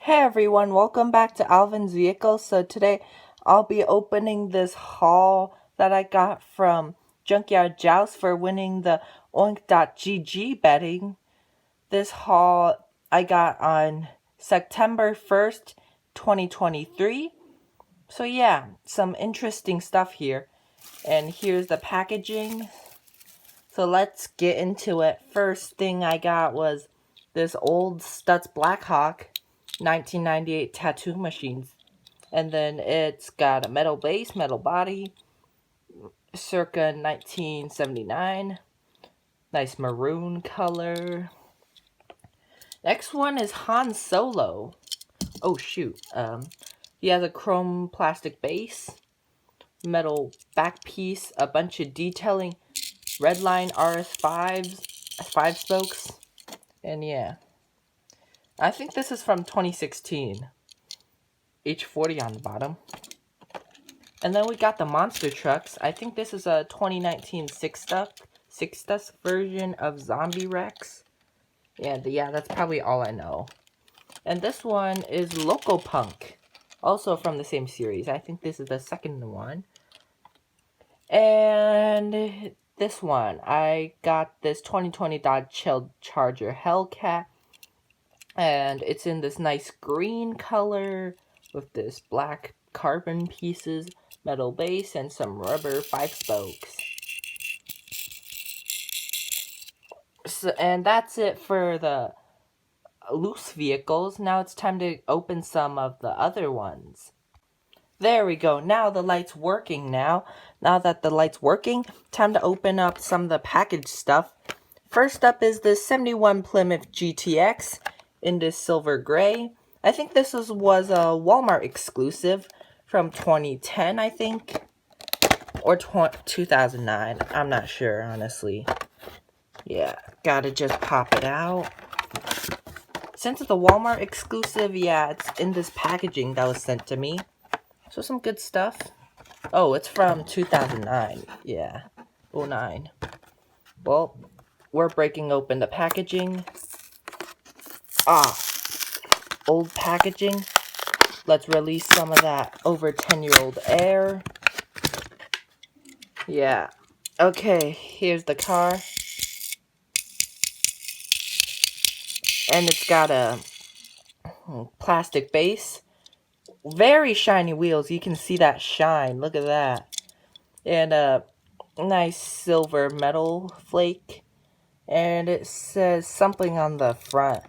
Hey everyone, welcome back to Alvin's Vehicle. So today I'll be opening this haul that I got from Junkyard Joust for winning the Oink.gg betting. This haul I got on September 1st, 2023. So yeah, some interesting stuff here. And here's the packaging. So let's get into it. First thing I got was this old Stutz Blackhawk 1998 tattoo machines. And then it's got a metal base, metal body, circa 1979. Nice maroon color. Next one is Han Solo. Oh shoot. He has a chrome plastic base, metal back piece, a bunch of detailing, Redline RS5s, 5 spokes, and yeah. I think this is from 2016. H40 on the bottom. And then we got the monster trucks. I think this is a 2019 Six version of Zombie Rex. Yeah, that's probably all I know. And this one is Loco Punk, also from the same series. I think this is the second one. And this one, I got this 2020 Dodge Charger Hellcat. And it's in this nice green color with this black carbon pieces, metal base, and some rubber 5 spokes. So, and that's it for the loose vehicles. Now it's time to open some of the other ones. There we go. Now the light's working now. Now that the light's working, time to open up some of the packaged stuff. First up is this 71 Plymouth GTX in this silver gray. I think this was a Walmart exclusive from 2010, I think. Or 2009. I'm not sure, honestly. Yeah, gotta just pop it out. Since it's a Walmart exclusive, yeah, it's in this packaging that was sent to me. So some good stuff. Oh, it's from 2009. Yeah, 09. Well, we're breaking open the packaging. Old packaging. Let's release some of that over 10-year-old air. Yeah. Okay, here's the car. And it's got a plastic base. Very shiny wheels. You can see that shine. Look at that. And a nice silver metal flake. And it says something on the front.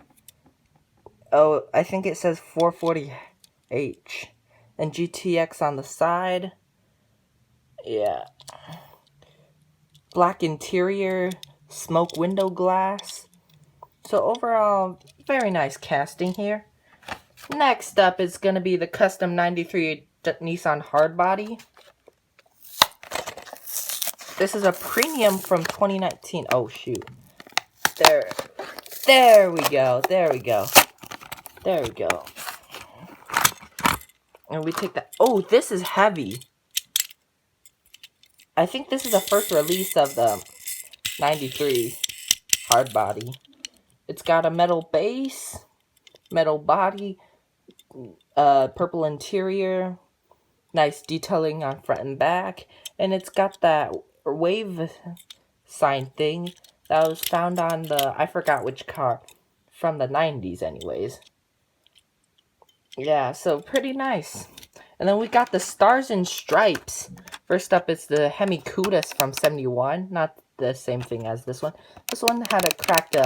Oh, I think it says 440H. And GTX on the side. Yeah. Black interior. Smoke window glass. So overall, very nice casting here. Next up is going to be the custom 93 Nissan Hardbody. This is a premium from 2019. Oh, shoot. There we go. There we go. There we go. And we take that. Oh, this is heavy. I think this is the first release of the 93 Hardbody. It's got a metal base, metal body, purple interior, nice detailing on front and back, and it's got that wave sign thing that was found on the, I forgot which car, from the 90s anyways. Yeah, so pretty nice. And then we got the Stars and Stripes. First up is the Hemi Cudas from 71, not the same thing as this one. This one had a cracked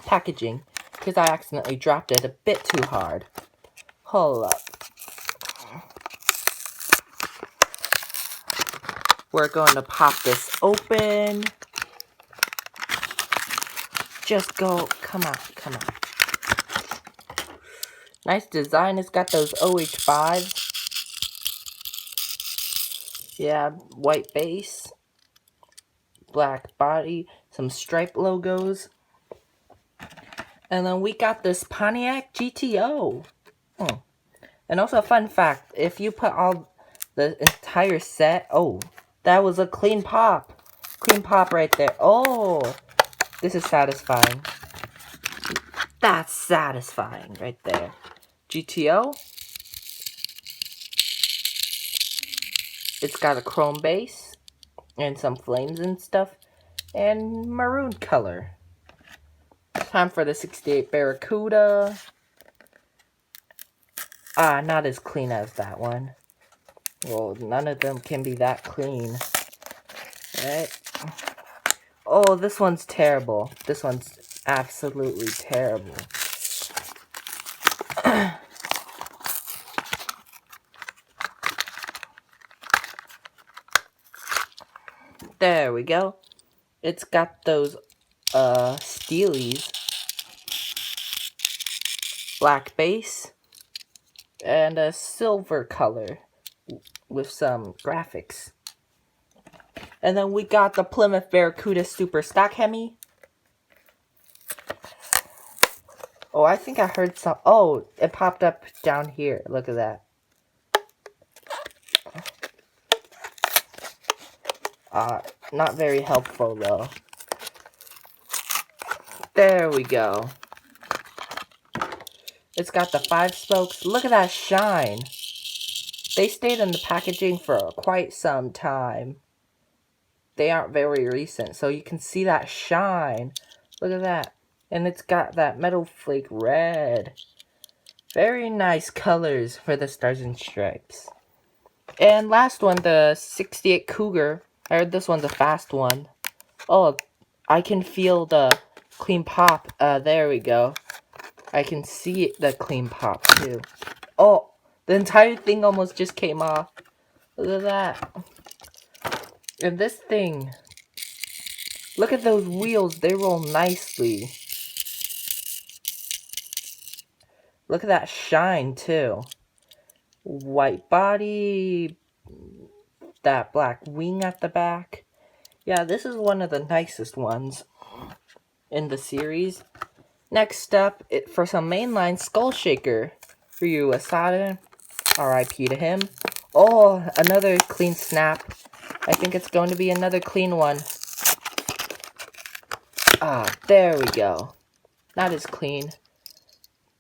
packaging because I accidentally dropped it a bit too hard. Hold up. We're going to pop this open. Just go. Come on, come on. Nice design. It's got those OH5s. Yeah, white base. Black body. Some stripe logos. And then we got this Pontiac GTO. And also a fun fact. If you put all the entire set... Oh, that was a clean pop. Clean pop right there. Oh, this is satisfying. That's satisfying right there. GTO. It's got a chrome base and some flames and stuff, and maroon color. Time for the 68 Barracuda. Not as clean as that one. Well, none of them can be that clean. Right? Oh, this one's terrible. This one's absolutely terrible. There we go. It's got those steelies. Black base. And a silver color with some graphics. And then we got the Plymouth Barracuda Super Stock Hemi. Oh, I think I heard some. Oh, it popped up down here. Look at that. Not very helpful though. There we go. It's got the 5 spokes. Look at that shine. They stayed in the packaging for quite some time. They aren't very recent, so you can see that shine. Look at that. And it's got that metal flake red. Very nice colors for the Stars and Stripes. And last one, the 68 Cougar. I heard this one's a fast one. Oh, I can feel the clean pop. There we go. I can see the clean pop too. Oh, the entire thing almost just came off. Look at that. And this thing. Look at those wheels. They roll nicely. Look at that shine too. White body. That black wing at the back. Yeah, this is one of the nicest ones in the series. Next up, for some mainline Skull Shaker. Ryu Asada. RIP to him. Oh, another clean snap. I think it's going to be another clean one. There we go. Not as clean.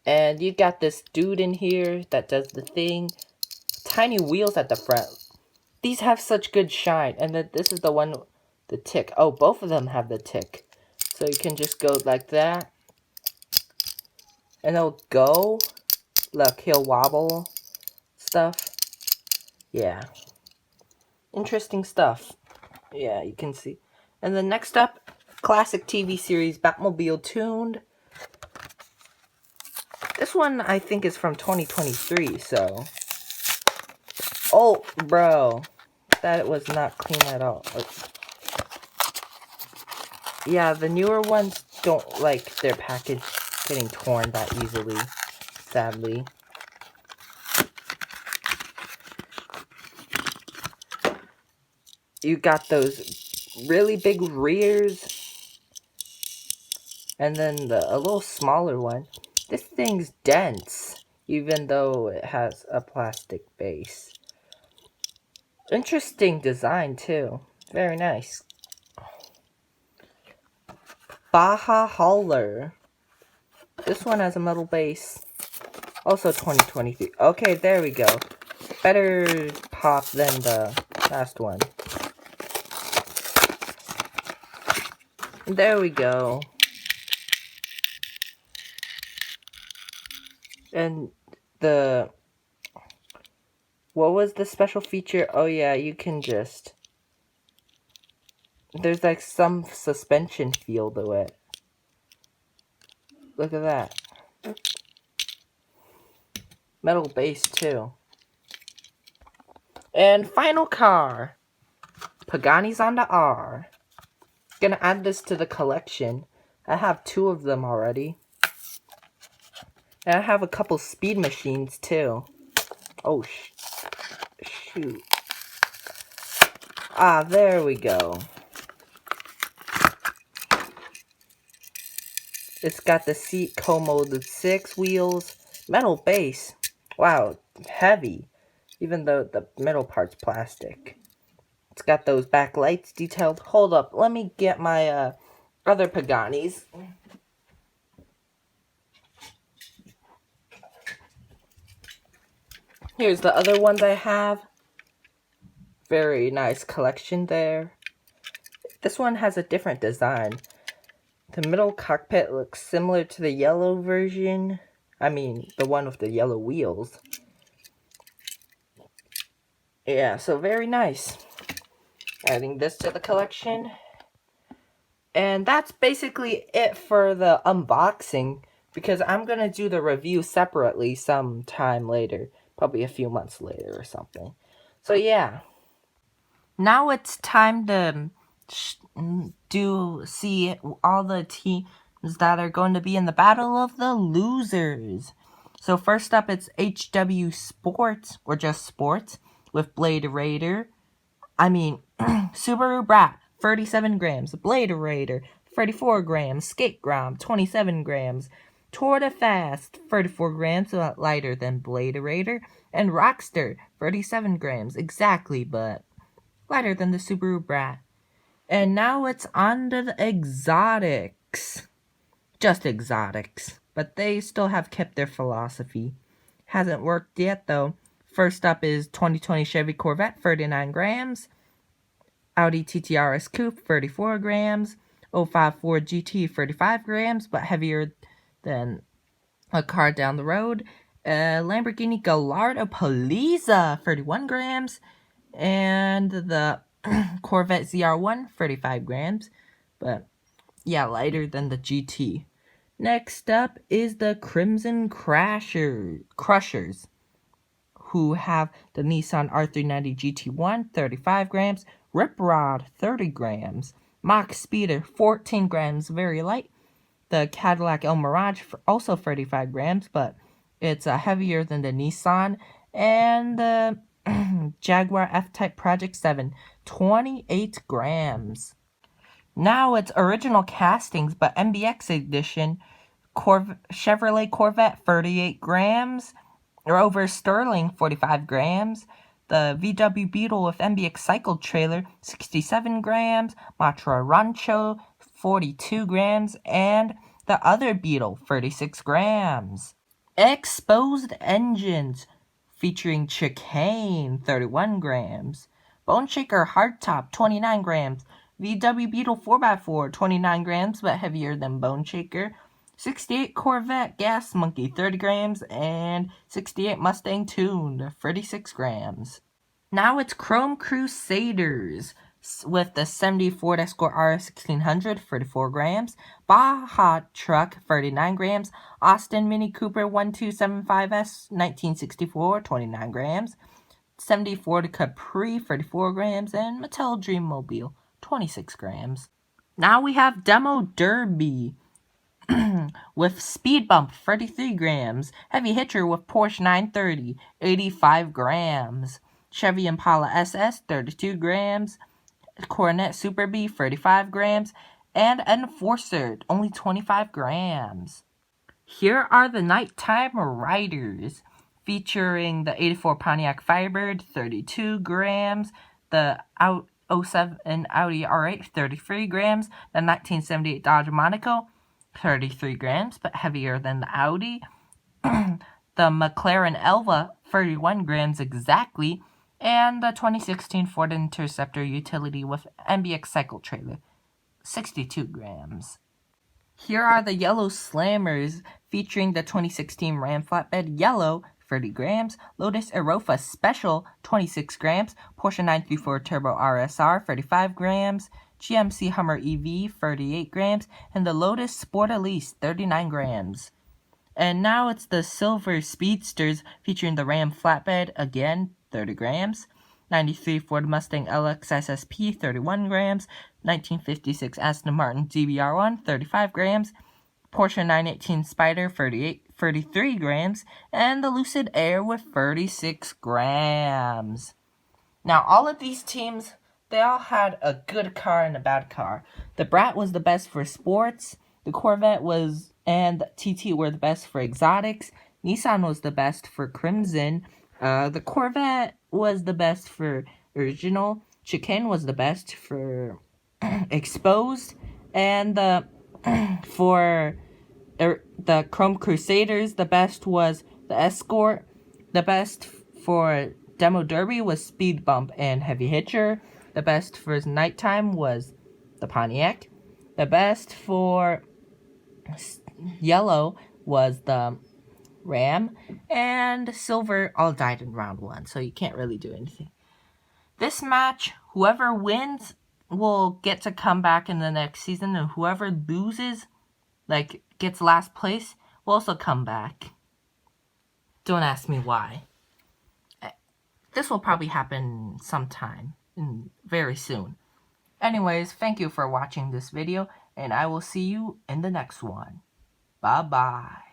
And you got this dude in here that does the thing. Tiny wheels at the front. These have such good shine. And then this is the one, the tick. Oh, both of them have the tick. So you can just go like that. And it'll go. Look, he'll wobble. Stuff. Yeah. Interesting stuff. Yeah, you can see. And then next up, classic TV series Batmobile Tuned. This one I think is from 2023, so. Oh, bro. That was not clean at all. Yeah, the newer ones don't like their package getting torn that easily, sadly. You got those really big rears. And then a little smaller one. This thing's dense, even though it has a plastic base. Interesting design, too. Very nice. Baja Hauler. This one has a metal base. Also 2023. Okay, there we go. Better pop than the last one. There we go. And what was the special feature? Oh yeah, you can just, there's like some suspension feel to it. Look at that. Metal base too. And final car. Pagani's on the R. Gonna add this to the collection. I have 2 of them already. And I have a couple speed machines too. Oh, shoot. There we go. It's got the seat co-molded 6 wheels. Metal base. Wow, heavy. Even though the middle part's plastic. It's got those back lights detailed. Hold up, let me get my other Paganis. Here's the other ones I have. Very nice collection there. This one has a different design. The middle cockpit looks similar to the yellow version. I mean, the one with the yellow wheels. Yeah, so very nice. Adding this to the collection. And that's basically it for the unboxing, because I'm going to do the review separately sometime later. Probably a few months later or something. So yeah. Now it's time to see all the teams that are going to be in the Battle of the Losers. So first up, it's HW Sports, or just Sports, with Blade Raider. Subaru Brat, 37 grams. Blade Raider, 34 grams. Skate Grom, 27 grams. Tour de Fast, 34 grams, lighter than Blade Raider. And Rockster, 37 grams, exactly, but lighter than the Subaru Brat. And now it's on to the exotics. Just exotics. But they still have kept their philosophy. Hasn't worked yet, though. First up is 2020 Chevy Corvette, 39 grams. Audi TT RS Coupe, 34 grams. 05 Ford GT, 35 grams, but heavier than a car down the road. Lamborghini Gallardo Poliza, 31 grams. And the Corvette ZR1, 35 grams. But yeah, lighter than the GT. Next up is the Crimson Crushers, who have the Nissan R390 GT1, 35 grams. Rip Rod, 30 grams. Mach Speeder, 14 grams, very light. The Cadillac El Mirage, also 35 grams, but it's heavier than the Nissan. And the Jaguar F-Type Project 7, 28 grams. Now it's original castings, but MBX edition. Chevrolet Corvette, 38 grams. Rover Sterling, 45 grams. The VW Beetle with MBX Cycle Trailer, 67 grams. Matra Rancho, 42 grams. And the other Beetle, 36 grams. Exposed Engines, featuring Chicane, 31 grams. Bone Shaker Hardtop, 29 grams. VW Beetle 4x4, 29 grams, but heavier than Bone Shaker. 68 Corvette Gas Monkey, 30 grams. And 68 Mustang Tuned, 36 grams. Now it's Chrome Crusaders, with the 70 Ford Escort RS 1600, 34 grams. Baja Truck, 39 grams. Austin Mini Cooper 1275S, 1964, 29 grams. 70 Ford Capri, 34 grams. And Mattel Dream Mobile, 26 grams. Now we have Demo Derby with Speed Bump, 33 grams. Heavy Hitcher with Porsche 930, 85 grams. Chevy Impala SS, 32 grams. Coronet Super B, 35 grams. And Enforcer, only 25 grams. Here are the Nighttime Riders, featuring the 84 Pontiac Firebird, 32 grams. The 07 Audi R8, 33 grams. The 1978 Dodge Monaco, 33 grams, but heavier than the Audi. The McLaren Elva, 31 grams exactly. And the 2016 Ford Interceptor Utility with MBX Cycle Trailer, 62 grams. Here are the Yellow Slammers, featuring the 2016 Ram Flatbed Yellow, 30 grams. Lotus Erofa Special, 26 grams. Porsche 934 Turbo RSR, 35 grams. GMC Hummer EV, 38 grams. And the Lotus Sport Elise, 39 grams. And now it's the Silver Speedsters, featuring the Ram Flatbed, again, 30 grams. 93 Ford Mustang LX SSP, 31 grams. 1956 Aston Martin DBR1, 35 grams. Porsche 918 Spyder, 33 grams. And the Lucid Air with 36 grams. Now, all of these teams, they all had a good car and a bad car. The Brat was the best for sports. The Corvette and the TT were the best for exotics. Nissan was the best for Crimson. The Corvette was the best for original. Chicane was the best for exposed. And for the Chrome Crusaders, the best was the Escort. The best for Demo Derby was Speed Bump and Heavy Hitcher. The best for nighttime was the Pontiac. The best for yellow was the Ram. And silver all died in round 1, so you can't really do anything. This match, whoever wins will get to come back in the next season, and whoever loses, like gets last place, will also come back. Don't ask me why. This will probably happen sometime, very soon. Anyways, thank you for watching this video, and I will see you in the next one. Bye-bye.